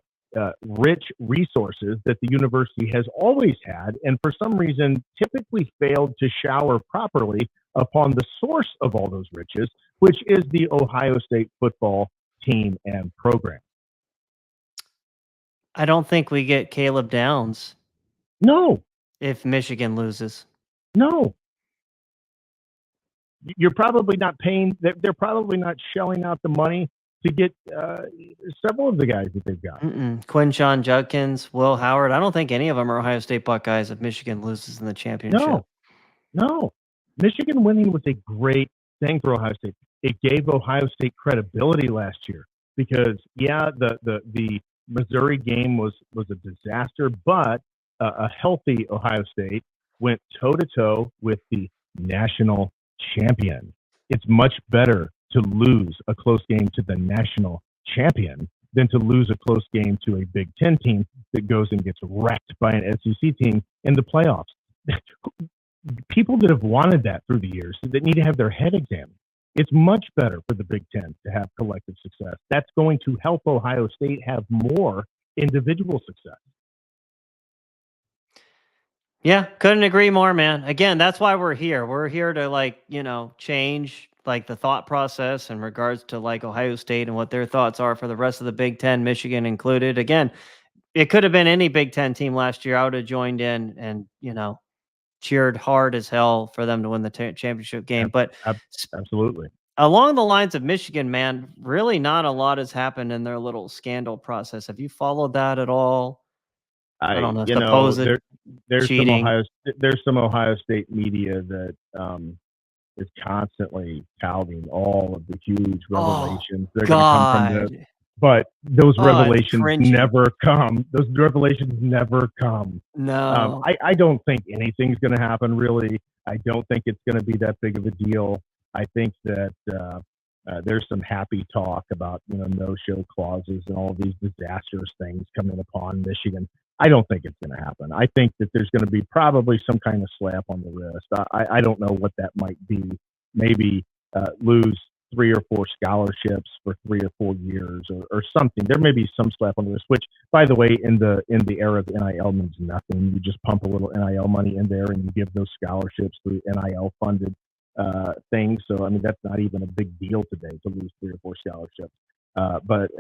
rich resources that the university has always had, and for some reason typically failed to shower properly upon the source of all those riches, which is the Ohio State football team and program. I don't think we get Caleb Downs. No. If Michigan loses. No. You're probably not paying, they're probably not shelling out the money to get several of the guys that they've got. Quinshon Judkins, Will Howard. I don't think any of them are Ohio State Buckeyes if Michigan loses in the championship. No. Michigan winning was a great thing for Ohio State. It gave Ohio State credibility last year because, the Missouri game was a disaster, but a healthy Ohio State went toe-to-toe with the national champion. It's much better to lose a close game to the national champion than to lose a close game to a Big Ten team that goes and gets wrecked by an SEC team in the playoffs. People that have wanted that through the years that need to have their head examined. It's much better for the Big Ten to have collective success. That's going to help Ohio State have more individual success. Yeah, couldn't agree more, man. Again, that's why we're here. We're here to change the thought process in regards to Ohio State and what their thoughts are for the rest of the Big Ten, Michigan included. Again, it could have been any Big Ten team last year. I would have joined in and, cheered hard as hell for them to win the championship game. Ab- But ab- absolutely. along the lines of Michigan, man, really not a lot has happened in their little scandal process. Have you followed that at all? I don't know, supposed There's some cheating. Ohio State media that is constantly touting all of the huge Oh revelations that are going to come from this, God. but those Oh, it's revelations cringy. never come. Those revelations never come. No. I don't think anything's going to happen, really. I don't think it's going to be that big of a deal. I think that there's some happy talk about no-show clauses and all of these disastrous things coming upon Michigan. I don't think it's going to happen. I think that there's going to be probably some kind of slap on the wrist. I don't know what that might be. Maybe lose 3 or 4 scholarships for 3 or 4 years or something. There may be some slap on the wrist, which, by the way, in the era of NIL means nothing. You just pump a little NIL money in there and you give those scholarships through NIL funded things. So I mean that's not even a big deal today to lose 3 or 4 scholarships. But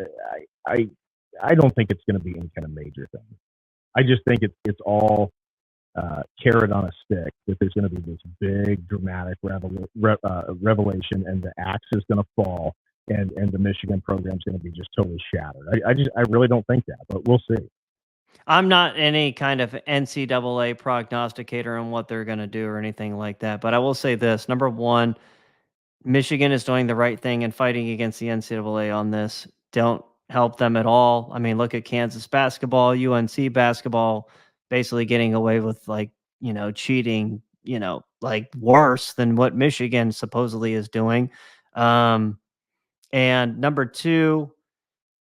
I don't think it's going to be any kind of major thing. I just think it's all carrot on a stick, that there's going to be this big dramatic revelation and the axe is going to fall and the Michigan program is going to be just totally shattered. I really don't think that, but we'll see. I'm not any kind of NCAA prognosticator on what they're going to do or anything like that, but I will say this. Number one, Michigan is doing the right thing and fighting against the NCAA on this. Don't help them at all. I mean, look at Kansas basketball, UNC basketball, basically getting away with cheating, like worse than what Michigan supposedly is doing. And number two,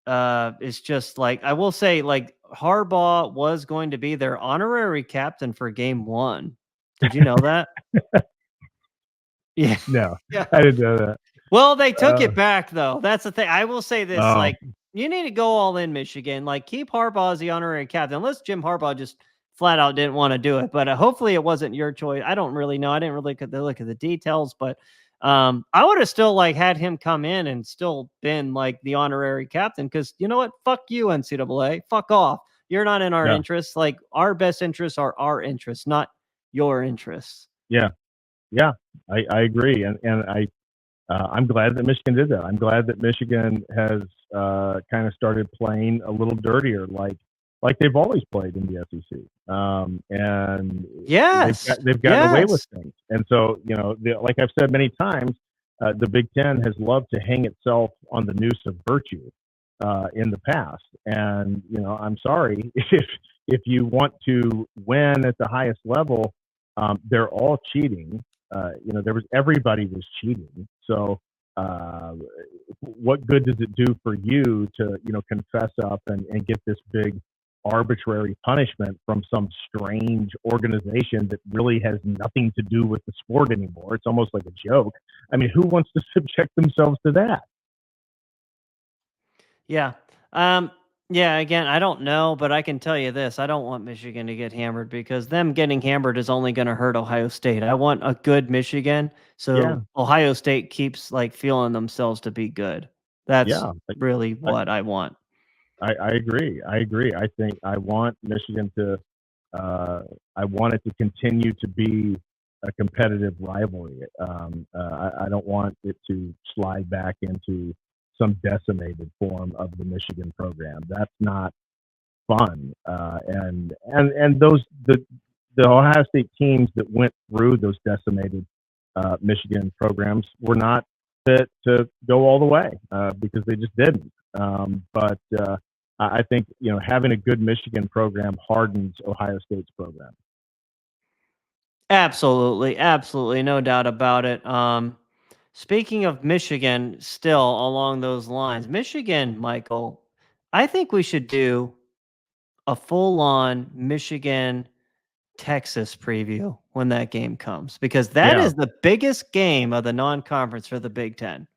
is just like, I will say, like, Harbaugh was going to be their honorary captain for game 1. Did you know that? Yeah. No, Yeah. I didn't know that. Well, they took it back, though. That's the thing. I will say this, Oh. like, you need to go all in, Michigan. Like, keep Harbaugh as the honorary captain, unless Jim Harbaugh just flat out didn't want to do it. But hopefully it wasn't your choice. I don't really know. I didn't really look at the details, but I would have still had him come in and still been like the honorary captain, because you know what? Fuck you, NCAA. Fuck off. You're not in our interests. Like, our best interests are our interests, not your interests. Yeah. I agree, and I'm glad that Michigan did that. I'm glad that Michigan has kind of started playing a little dirtier, like they've always played in the SEC. And yes, they've gotten away with things. And so, like I've said many times, the Big Ten has loved to hang itself on the noose of virtue in the past. And, I'm sorry, if you want to win at the highest level, they're all cheating. Everybody was cheating. So what good does it do for you to, confess up and get this big arbitrary punishment from some strange organization that really has nothing to do with the sport anymore? It's almost like a joke. I mean, who wants to subject themselves to that? Yeah. Yeah, again, I don't know, but I can tell you this. I don't want Michigan to get hammered, because them getting hammered is only going to hurt Ohio State. I want a good Michigan, so Ohio State keeps feeling themselves to be good. That's really what I want. I agree. I think I want Michigan to I want it to continue to be a competitive rivalry. I don't want it to slide back into some decimated form of the Michigan program. That's not fun. And those the Ohio State teams that went through those decimated Michigan programs were not fit to go all the way because they just didn't. But I think having a good Michigan program hardens Ohio State's program. Absolutely, no doubt about it. Speaking of Michigan, still along those lines, Michigan, Michael, I think we should do a full-on Michigan Texas preview when that game comes, because that is the biggest game of the non-conference for the Big Ten.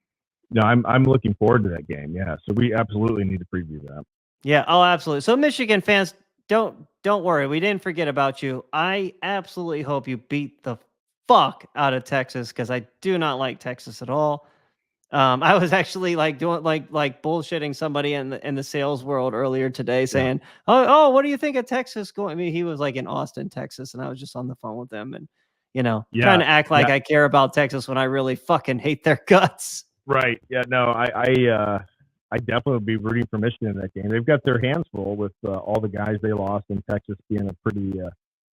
No, I'm looking forward to that game. Yeah, so we absolutely need to preview that. Yeah, oh, absolutely. So Michigan fans, don't worry, we didn't forget about you. I absolutely hope you beat the fuck out of Texas, because I do not like Texas at all. I was actually like doing like bullshitting somebody in the sales world earlier today, saying, "Oh, what do you think of Texas going?" I mean, he was like in Austin, Texas, and I was just on the phone with him, and trying Yeah, to act like I care about Texas when I really fucking hate their guts. right. Yeah, no, I definitely would be rooting for Michigan in that game. They've got their hands full with all the guys they lost, and Texas being a pretty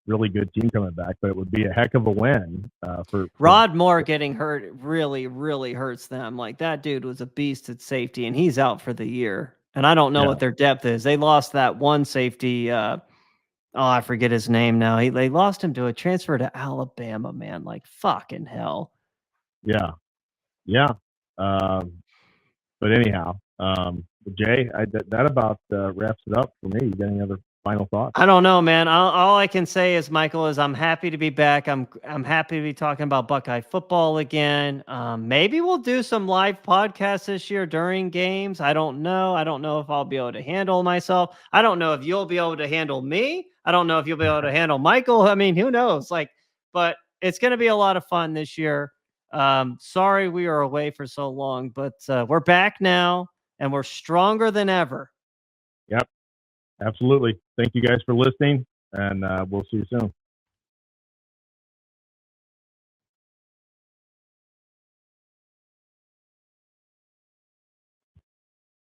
really good team coming back. But it would be a heck of a win for Rod Moore getting hurt really, really hurts them. Like, that dude was a beast at safety, and he's out for the year. And I don't know what their depth is. They lost that one safety. I forget his name now. They lost him to a transfer to Alabama, man. Like, fucking hell. Yeah. Yeah. But anyhow, Jay, that about wraps it up for me. You got any other final thoughts? I don't know, man. All I can say is, Michael, is I'm happy to be back. I'm happy to be talking about Buckeye football again. Maybe we'll do some live podcasts this year during games. I don't know. I don't know if I'll be able to handle myself. I don't know if you'll be able to handle me. I don't know if you'll be able to handle Michael. I mean, who knows? But it's going to be a lot of fun this year. Sorry we were away for so long, but we're back now and we're stronger than ever. Yep. Absolutely. Thank you guys for listening, and we'll see you soon.